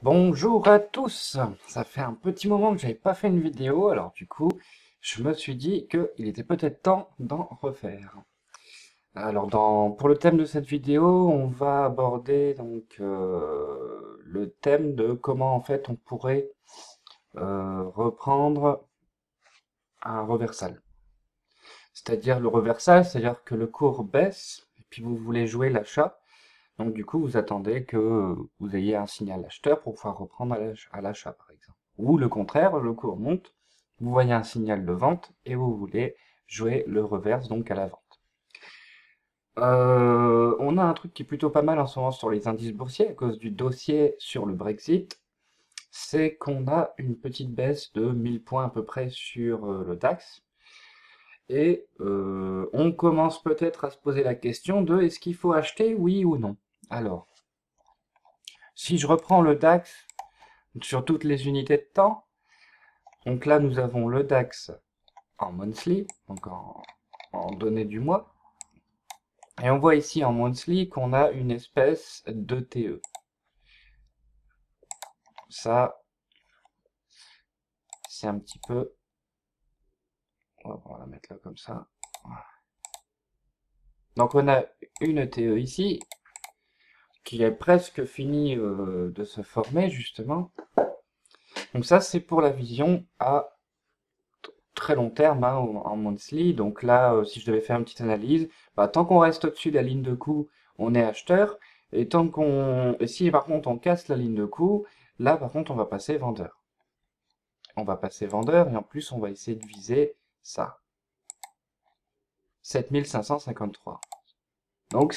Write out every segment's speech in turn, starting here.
Bonjour à tous! Ça fait un petit moment que j'avais pas fait une vidéo, alors du coup, je me suis dit qu'il était peut-être temps d'en refaire. Alors pour le thème de cette vidéo, on va aborder le thème de comment en fait on pourrait reprendre un reversal. C'est-à-dire le reversal, c'est-à-dire que le cours baisse, et puis vous voulez jouer l'achat. Donc du coup, vous attendez que vous ayez un signal acheteur pour pouvoir reprendre à l'achat, par exemple. Ou le contraire, le cours monte, vous voyez un signal de vente et vous voulez jouer le reverse, donc à la vente. On a un truc qui est plutôt pas mal en ce moment sur les indices boursiers à cause du dossier sur le Brexit, c'est qu'on a une petite baisse de 1000 points à peu près sur le DAX. Et on commence peut-être à se poser la question de est-ce qu'il faut acheter, oui ou non. Alors, si je reprends le DAX sur toutes les unités de temps, donc là nous avons le DAX en monthly, donc en données du mois, et on voit ici en monthly qu'on a une espèce de TE. Ça, c'est un petit peu... On va la mettre là comme ça. Donc on a une TE ici, qui est presque finie de se former justement. Donc ça c'est pour la vision à très long terme hein, en monthly. Donc là, si je devais faire une petite analyse, bah, tant qu'on reste au-dessus de la ligne de coût, on est acheteur. Et si par contre on casse la ligne de coût, là par contre on va passer vendeur. On va passer vendeur et en plus on va essayer de viser ça. 7553. Donc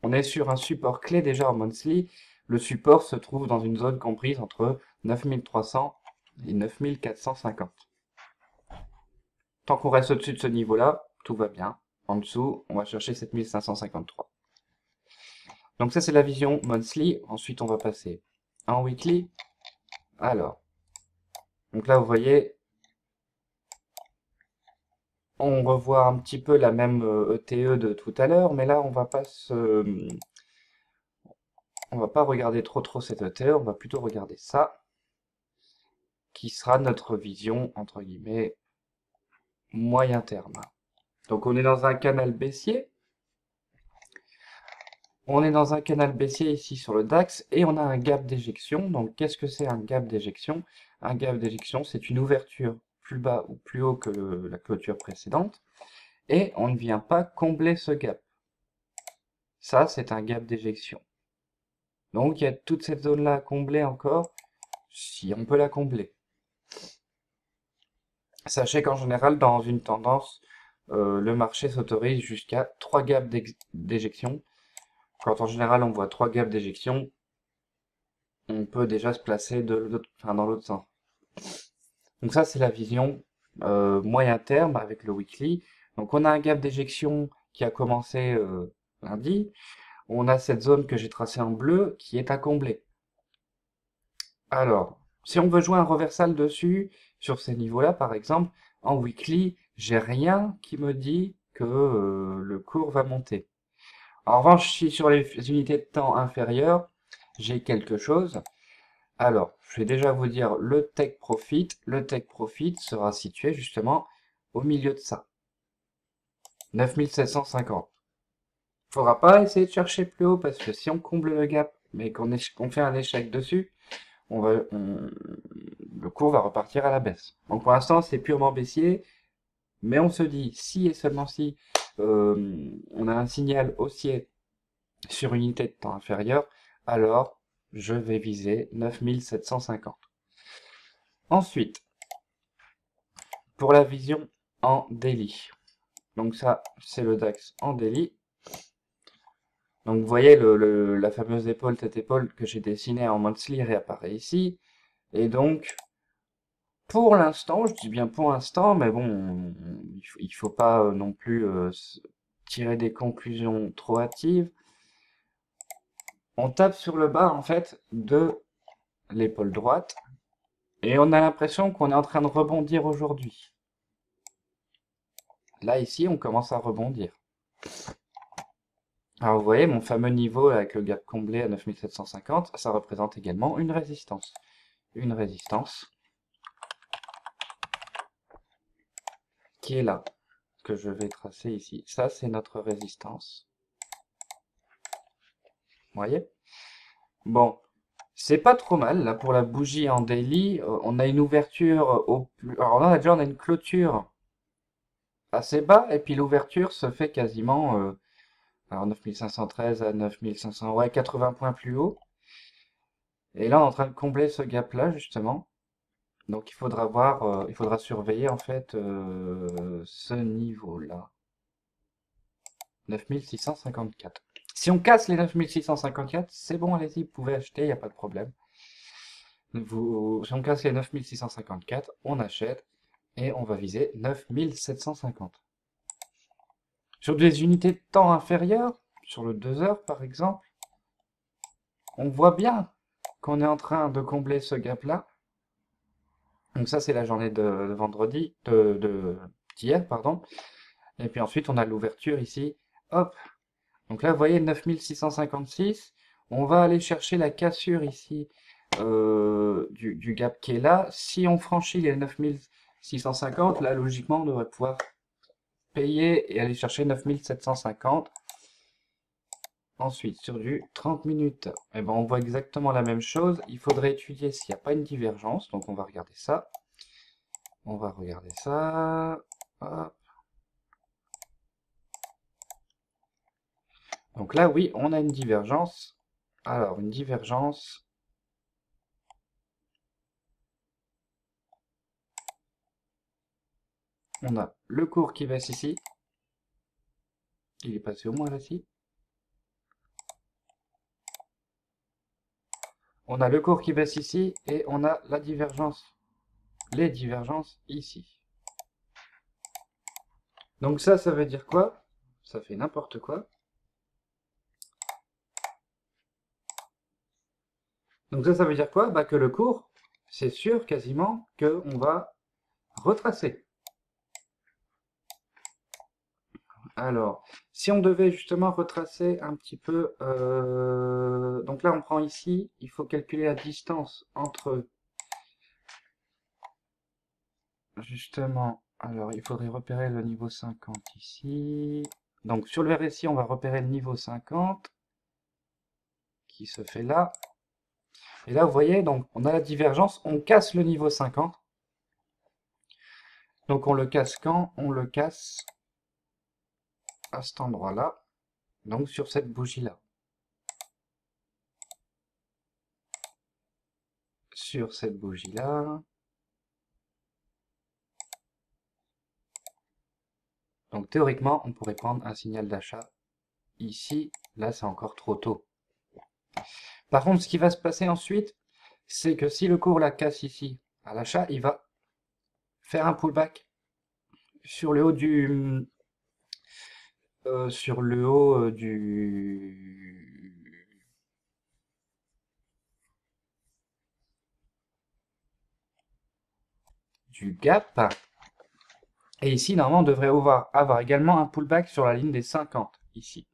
on est sur un support clé déjà en monthly. Le support se trouve dans une zone comprise entre 9300 et 9450. Tant qu'on reste au-dessus de ce niveau-là, tout va bien. En dessous, on va chercher 7553. Donc ça, c'est la vision monthly. Ensuite, on va passer en weekly. Alors, donc là, vous voyez, on revoit un petit peu la même ETE de tout à l'heure, mais là, on va pas regarder trop cette ETE, on va plutôt regarder ça, qui sera notre vision, entre guillemets, moyen terme. Donc on est dans un canal baissier. On est dans un canal baissier ici sur le DAX et on a un gap d'éjection. Donc qu'est-ce que c'est un gap d'éjection? Un gap d'éjection, c'est une ouverture plus bas ou plus haut que la clôture précédente et on ne vient pas combler ce gap. Ça, c'est un gap d'éjection. Donc il y a toute cette zone-là à combler encore, si on peut la combler. Sachez qu'en général, dans une tendance, le marché s'autorise jusqu'à 3 gaps d'éjection. Quand en général on voit 3 gaps d'éjection, on peut déjà se placer dans l'autre sens. Donc ça, c'est la vision moyen terme avec le weekly. Donc on a un gap d'éjection qui a commencé lundi. On a cette zone que j'ai tracée en bleu qui est à combler. Alors, si on veut jouer un reversal dessus, sur ces niveaux-là, par exemple, en weekly, j'ai rien qui me dit que le cours va monter. En revanche, si sur les unités de temps inférieures, j'ai quelque chose. Alors, je vais déjà vous dire le take profit. Le take profit sera situé justement au milieu de ça. 9750. Faudra pas essayer de chercher plus haut parce que si on comble le gap mais qu'on fait un échec dessus, le cours va repartir à la baisse. Donc pour l'instant c'est purement baissier, mais on se dit si et seulement si on a un signal haussier sur une unité de temps inférieure, alors je vais viser 9750. Ensuite, pour la vision en daily. Donc ça, c'est le DAX en daily. Donc vous voyez la fameuse épaule, tête épaule que j'ai dessinée en monthly réapparaît ici. Et donc, pour l'instant, je dis bien pour l'instant, mais bon, il faut pas non plus tirer des conclusions trop hâtives. On tape sur le bas en fait de l'épaule droite et on a l'impression qu'on est en train de rebondir aujourd'hui. Là ici, on commence à rebondir. Alors vous voyez, mon fameux niveau avec le gap comblé à 9750, ça représente également une résistance. Une résistance qui est là, que je vais tracer ici. Ça, c'est notre résistance. Vous voyez? Bon, c'est pas trop mal, là, pour la bougie en daily. On a une ouverture au plus... Alors là, déjà, on a une clôture assez bas, et puis l'ouverture se fait quasiment... alors 9513 à 9500, ouais, 80 points plus haut. Et là, on est en train de combler ce gap-là, justement. Donc il faudra surveiller en fait ce niveau-là. 9654. Si on casse les 9654, c'est bon, allez-y, vous pouvez acheter, il n'y a pas de problème. Si on casse les 9654, on achète et on va viser 9750. Sur des unités de temps inférieures, sur le 2 heures par exemple, on voit bien qu'on est en train de combler ce gap-là. Donc ça, c'est la journée de vendredi, d'hier, pardon. Et puis ensuite, on a l'ouverture ici. Hop. Donc là, vous voyez, 9656. On va aller chercher la cassure ici du gap qui est là. Si on franchit les 9650, là, logiquement, on devrait pouvoir payer et aller chercher 9750. Ensuite, sur du 30 minutes, eh ben, on voit exactement la même chose. Il faudrait étudier s'il n'y a pas une divergence. Donc on va regarder ça. On va regarder ça. Hop. Donc là, oui, on a une divergence. Alors, une divergence. On a le cours qui baisse ici. Il est passé au moins là-ci. On a le cours qui baisse ici et on a la divergence. Les divergences ici. Donc ça veut dire quoi? Ça fait n'importe quoi. Donc ça veut dire quoi? Bah que le cours, c'est sûr quasiment qu'on va retracer. Alors, si on devait justement retracer un petit peu, donc là on prend ici, il faut calculer la distance entre, justement, alors il faudrait repérer le niveau 50 ici. Donc sur le RSI, on va repérer le niveau 50, qui se fait là. Et là, vous voyez, donc on a la divergence, on casse le niveau 50. Donc on le casse quand? On le casse à cet endroit-là, donc sur cette bougie-là. Sur cette bougie-là. Donc théoriquement, on pourrait prendre un signal d'achat ici. Là, c'est encore trop tôt. Par contre, ce qui va se passer ensuite, c'est que si le cours la casse ici à l'achat, il va faire un pullback sur le haut du du gap. Et ici, normalement, on devrait avoir également un pullback sur la ligne des 50, ici.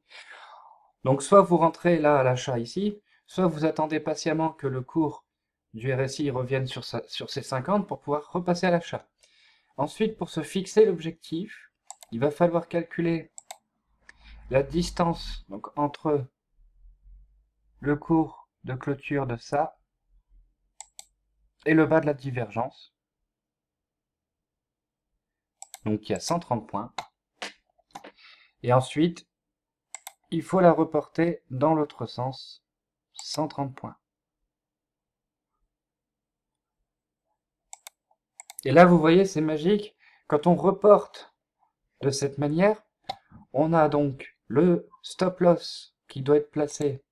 Donc, soit vous rentrez là à l'achat ici, soit vous attendez patiemment que le cours du RSI revienne sur ses 50 pour pouvoir repasser à l'achat. Ensuite, pour se fixer l'objectif, il va falloir calculer la distance donc, entre le cours de clôture de ça et le bas de la divergence. Donc il y a 130 points. Et ensuite, il faut la reporter dans l'autre sens, 130 points. Et là, vous voyez, c'est magique. Quand on reporte de cette manière, on a donc le stop loss qui doit être placé.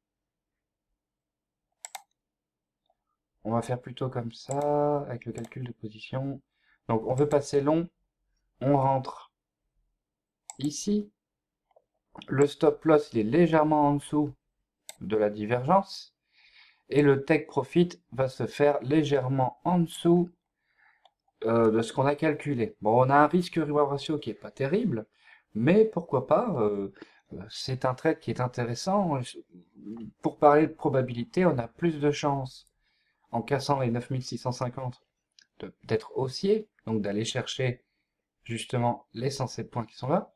On va faire plutôt comme ça, avec le calcul de position. Donc on veut passer long, on rentre ici. Le stop loss, il est légèrement en dessous de la divergence. Et le take profit va se faire légèrement en dessous de ce qu'on a calculé. Bon, on a un risque reward ratio qui est pas terrible, mais pourquoi pas, C'est un trade qui est intéressant. Pour parler de probabilité, on a plus de chances en cassant les 9650 d'être haussier, donc d'aller chercher justement les 107 points qui sont là,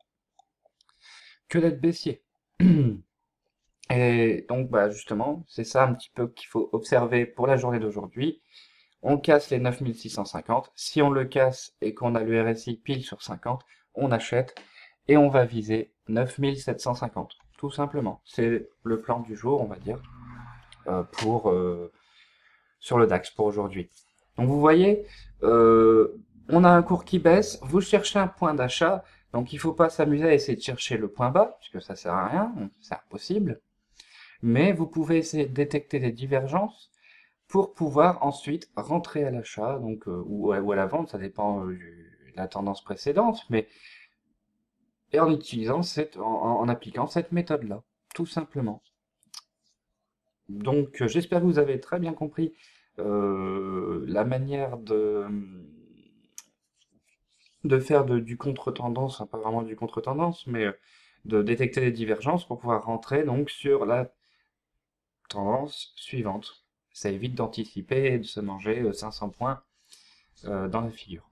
que d'être baissier. Et donc bah justement, c'est ça un petit peu qu'il faut observer pour la journée d'aujourd'hui. On casse les 9650, si on le casse et qu'on a le RSI pile sur 50, on achète et on va viser 9750, tout simplement. C'est le plan du jour, on va dire, sur le DAX pour aujourd'hui. Donc vous voyez, on a un cours qui baisse, vous cherchez un point d'achat, donc il ne faut pas s'amuser à essayer de chercher le point bas, puisque ça sert à rien, c'est impossible, mais vous pouvez essayer de détecter des divergences pour pouvoir ensuite rentrer à l'achat, donc ou à la vente, ça dépend de la tendance précédente, mais et en utilisant en appliquant cette méthode-là, tout simplement. Donc j'espère que vous avez très bien compris la manière de faire du contre-tendance, enfin, pas vraiment du contre-tendance, mais de détecter les divergences pour pouvoir rentrer donc sur la tendance suivante. Ça évite d'anticiper et de se manger 500 points dans la figure.